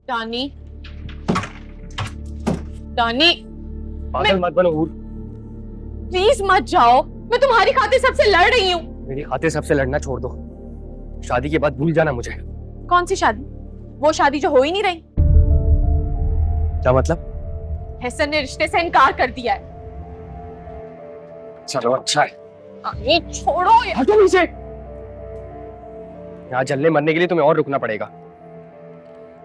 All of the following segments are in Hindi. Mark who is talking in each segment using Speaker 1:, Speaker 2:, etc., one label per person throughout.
Speaker 1: दानी, दानी,
Speaker 2: पागल मत बनो हूर।
Speaker 1: प्लीज मत जाओ। मैं तुम्हारी खातिर सबसे लड़ रही हूँ।
Speaker 2: मेरी खातिर सबसे लड़ना छोड़ दो। शादी के बाद भूल जाना मुझे।
Speaker 1: कौन सी शादी? वो शादी जो हो ही नहीं रही।
Speaker 2: क्या मतलब?
Speaker 1: हसन ने रिश्ते से इनकार कर दिया है।
Speaker 2: चलो अच्छा है।
Speaker 1: दानी छोड़ो यार।
Speaker 2: हटो पीछे। यहाँ जलने मरने के लिए तुम्हें और रुकना पड़ेगा।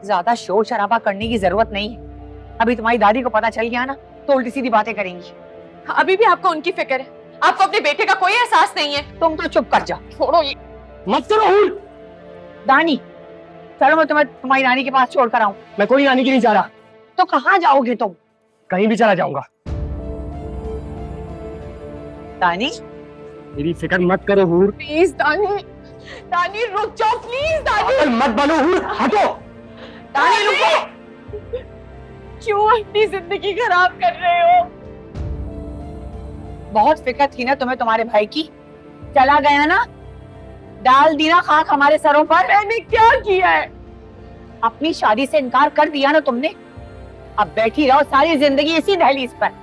Speaker 3: ज्यादा शोर शराबा करने की जरूरत नहीं है। अभी तुम्हारी दादी को पता चल गया ना तो उल्टी सीधी बातें करेंगी।
Speaker 1: अभी भी आपको उनकी फिक्र है। आपको अपने बेटे का कोई एहसास नहीं है।
Speaker 3: तुम तो चुप कर जाओ।
Speaker 1: छोड़ो ये।
Speaker 2: मत करो हूर।
Speaker 3: दानी चलो मैं तुम्हें तुम्हारी नानी के पास छोड़ कर आऊं।
Speaker 2: मैं कोई आने के नहीं जा रहा।
Speaker 3: तो कहाँ जाओगे तुम?
Speaker 2: कहीं भी चला जाऊंगा।
Speaker 3: दानी
Speaker 2: मेरी फिक्र मत करो हूर।
Speaker 1: प्लीज दानी, दानी रुक जाओ प्लीज। दानी
Speaker 2: पागल मत बनो हूर। हटो।
Speaker 3: दानी रुको।
Speaker 1: क्यों अपनी जिंदगी खराब कर रहे हो?
Speaker 3: बहुत फिक्र थी ना तुम्हें तुम्हारे भाई की। चला गया ना, डाल दी ना खाक हमारे सरों पर।
Speaker 1: मैंने क्या किया है?
Speaker 3: अपनी शादी से इनकार कर दिया ना तुमने। अब बैठी रहो सारी जिंदगी इसी दहलीज पर।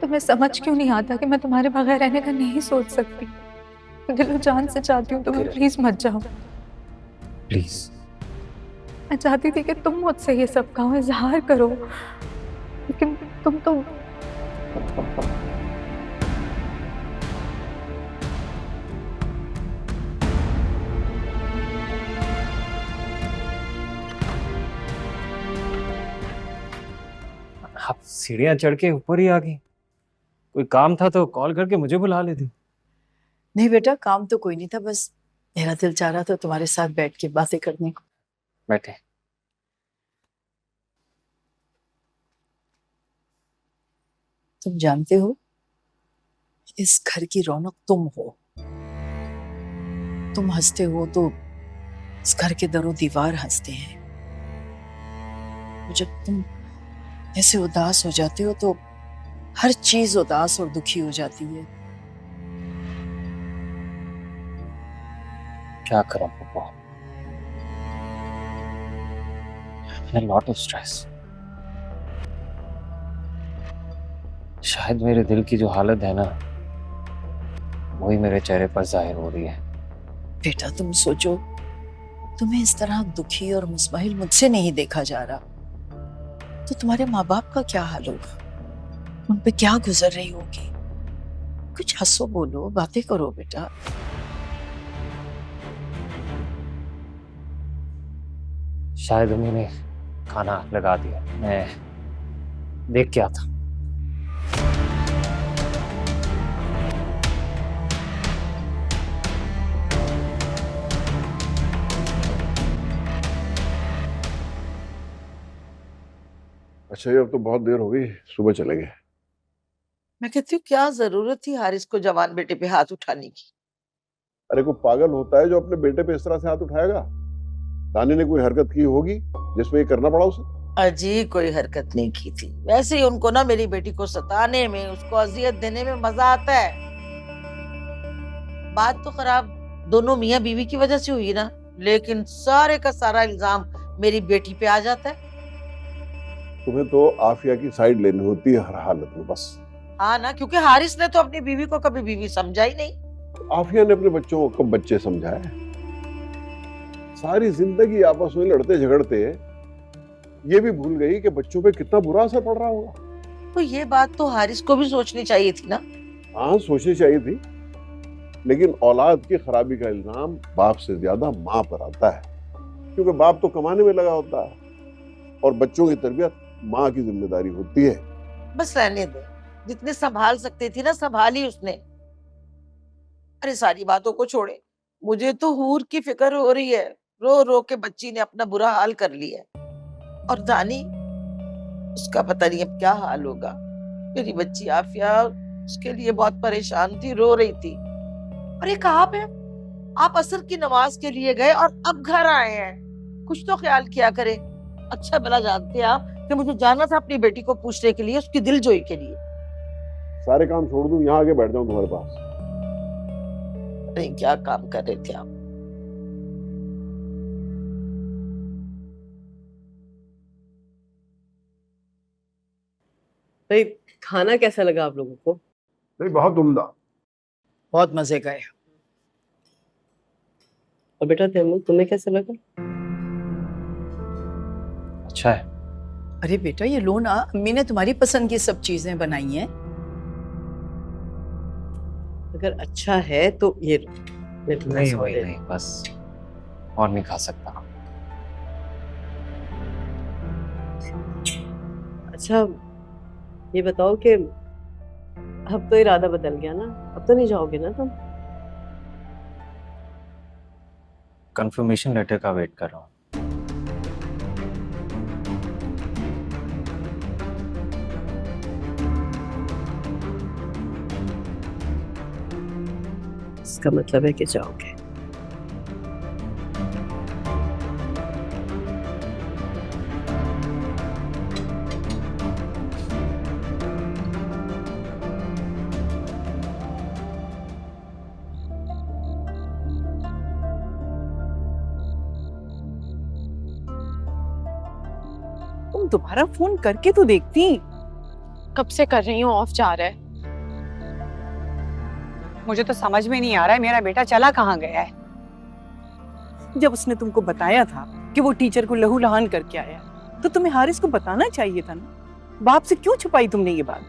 Speaker 4: तुम्हें समझ क्यों नहीं आता कि मैं तुम्हारे बगैर रहने का नहीं सोच सकती। दिलो जान से चाहती हूँ तुम्हें प्लीज मत जाओ।
Speaker 2: प्लीज।
Speaker 4: मैं चाहती थी कि तुम मुझसे ये सब का इजहार करो, लेकिन तुम तो
Speaker 5: आप सीढ़ियां चढ़ के ऊपर ही आ गई। कोई काम था तो कॉल करके मुझे बुला लेती।
Speaker 6: नहीं बेटा, काम तो कोई नहीं था, बस मेरा दिल चाह रहा था तुम्हारे साथ बैठ के बातें करने को।
Speaker 5: बैठे।
Speaker 6: तुम जानते हो, इस घर की रौनक तुम हो। तुम हंसते हो तो इस घर के दरों दीवार हंसते हैं। जब तुम ऐसे उदास हो जाते हो तो हर चीज उदास और दुखी हो जाती है।
Speaker 5: क्या करूं पापा, लॉट ऑफ स्ट्रेस। शायद मेरे दिल की जो हालत है ना, वही मेरे चेहरे पर जाहिर हो रही है।
Speaker 6: बेटा तुम सोचो, तुम्हें इस तरह दुखी और मुस्माहिल मुझसे नहीं देखा जा रहा, तो तुम्हारे माँ बाप का क्या हाल होगा? उन पे क्या गुजर रही होगी? कुछ हंसो, बोलो, बातें करो बेटा।
Speaker 5: शायद उन्होंने खाना लगा दिया, मैं देख के आता।
Speaker 7: अच्छा ये अब तो बहुत देर हो गई, सुबह चलेंगे।
Speaker 8: मैं कहती हूँ क्या जरूरत थी हारिस को जवान बेटे पे हाथ उठाने की?
Speaker 7: अरे कोई पागल होता है जो अपने बेटे पे इस तरह से हाथ उठाएगा? तानी ने कोई हरकत की होगी जिसमें ये करना पड़ा उसे।
Speaker 8: अजी कोई हरकत नहीं की थी, वैसे ही उनको ना मेरी बेटी को सताने में, उसको अजियत देने में मजा आता है। बात तो खराब दोनों मियाँ बीवी की वजह से हुई ना, लेकिन सारे का सारा इल्जाम मेरी बेटी पे आ जाता है।
Speaker 7: तुम्हें तो आफिया की साइड लेनी होती है हर हालत में बस।
Speaker 8: हाँ ना, क्योंकि हारिस ने तो अपनी बीवी को कभी बीवी समझा ही नहीं।
Speaker 7: आफिया ने अपने बच्चों को कब बच्चे समझा है? सारी जिंदगी आपस में लड़ते झगड़ते ये भी भूल गई कि बच्चों पे कितना बुरा असर पड़ रहा होगा।
Speaker 8: तो ये बात तो हारिस को भी सोचनी चाहिए थी ना।
Speaker 7: हाँ सोचनी चाहिए थी, लेकिन औलाद की खराबी का इल्जाम बाप से ज्यादा माँ पर आता है, क्योंकि बाप तो कमाने में लगा होता है और बच्चों की तरबियत माँ की जिम्मेदारी होती है।
Speaker 8: बस रहने दे, जितने संभाल सकती थी ना संभाली उसने। अरे सारी बातों को छोड़े, मुझे तो हूर की फिक्र हो रही है। रो रो के बच्ची ने अपना बुरा हाल कर लिया है, और दानी उसका पता नहीं अब क्या हाल होगा। मेरी बच्ची आफिया उसके लिए बहुत परेशान थी, रो रही थी। अरे कहाँ पे आप असर की नमाज के लिए गए और अब घर आए हैं? कुछ तो ख्याल किया करे। अच्छा भला जानते हैं आप कि मुझे जाना था अपनी बेटी को पूछने के लिए, उसकी दिलजोई के लिए।
Speaker 7: सारे काम छोड़ दूं, यहाँ आके बैठ जाऊं तुम्हारे पास?
Speaker 8: अरे क्या काम कर रहे थे आप?
Speaker 9: भाई खाना कैसा लगा आप लोगों को?
Speaker 7: नहीं, बहुत उम्दा।
Speaker 8: बहुत मजे गए।
Speaker 9: और बेटा तैमूर तुम्हें कैसा लगा?
Speaker 5: अच्छा है।
Speaker 6: अरे बेटा ये लो ना, अम्मी ने तुम्हारी पसंद की सब चीजें बनाई हैं।
Speaker 9: अगर अच्छा है तो ये लो। मैं तुम्हें
Speaker 5: नहीं
Speaker 9: सौ
Speaker 5: वही
Speaker 9: दे-
Speaker 5: नहीं, बस और नहीं खा सकता।
Speaker 9: अच्छा ये बताओ कि अब तो इरादा बदल गया ना, अब तो नहीं जाओगे ना तुम?
Speaker 5: कंफर्मेशन लेटर का वेट कर रहा हूँ।
Speaker 9: इसका मतलब है कि जाओगे।
Speaker 10: तुम दोबारा फोन करके तो देखती।
Speaker 1: कब से कर रही हूँ, ऑफ जा रहा है।
Speaker 3: मुझे तो समझ में नहीं आ रहा है मेरा बेटा चला कहाँ गया है।
Speaker 10: जब उसने तुमको बताया था कि वो टीचर को लहू लहान करके आया, तो तुम्हें हारिस को बताना चाहिए था ना। बाप से क्यों छुपाई तुमने ये बात?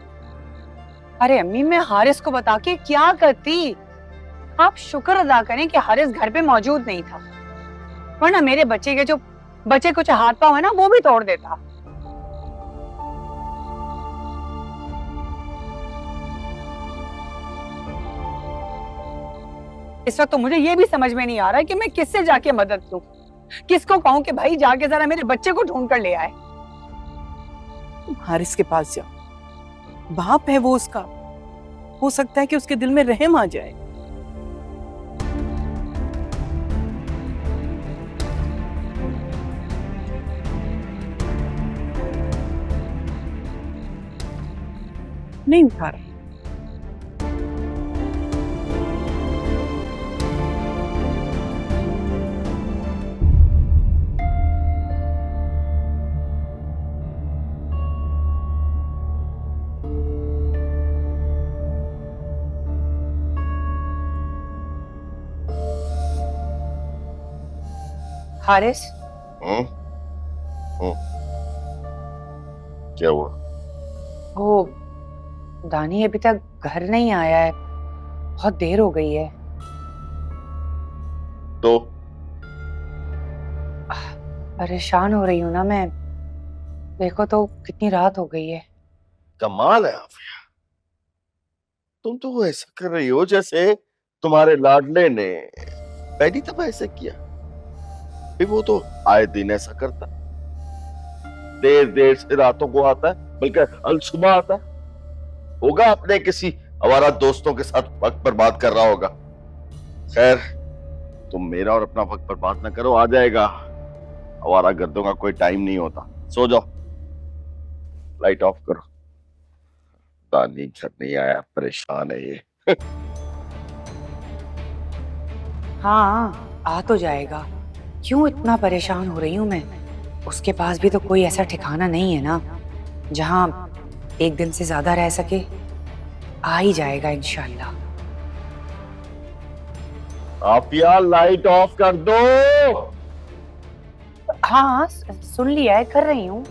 Speaker 3: अरे अम्मी मैं हारिस को बता के क्या करती? आप शुक्र अदा करें कि हारिस घर पे मौजूद नहीं था, वरना मेरे बच्चे के जो बच्चे कुछ हाथ पाँव है ना वो भी तोड़ देता। इस वक्त तो मुझे ये भी समझ में नहीं आ रहा है कि मैं किससे जाके मदद लूं, किसको कहूं कि भाई जाके जरा मेरे बच्चे को ढूंढ कर ले आए।
Speaker 10: तुम हारिस के पास जाओ, बाप है वो उसका, हो सकता है कि उसके दिल में रहम आ जाए। नहीं उठा रहा।
Speaker 3: हारिस
Speaker 7: क्या हुआ?
Speaker 3: वो दानी अभी तक घर नहीं आया है, बहुत देर हो गई है।
Speaker 7: तो
Speaker 3: परेशान हो रही हूँ ना मैं, देखो तो कितनी रात हो गई है।
Speaker 11: कमाल है आफिया, तुम तो ऐसा कर रही हो जैसे तुम्हारे लाडले ने पहली दफा ऐसे किया। भी वो तो आए दिन ऐसा करता, देर देर से रातों को आता है, बल्कि अलसुबह आता है। होगा अपने किसी आवारा दोस्तों के साथ वक्त बर्बाद कर रहा होगा। खैर तुम मेरा और अपना वक्त बर्बाद ना करो, आ जाएगा। आवारा गर्दों का कोई टाइम नहीं होता। सो जाओ, लाइट ऑफ करो। दानी घर नहीं आया, परेशान है ये।
Speaker 3: हाँ आ तो जाएगा, क्यों इतना परेशान हो रही हूँ मैं? उसके पास भी तो कोई ऐसा ठिकाना नहीं है ना जहां एक दिन से ज्यादा रह सके। आ ही जाएगा इंशाल्लाह।
Speaker 11: आफिया लाइट ऑफ कर दो।
Speaker 3: हाँ सुन लिया है, कर रही हूँ।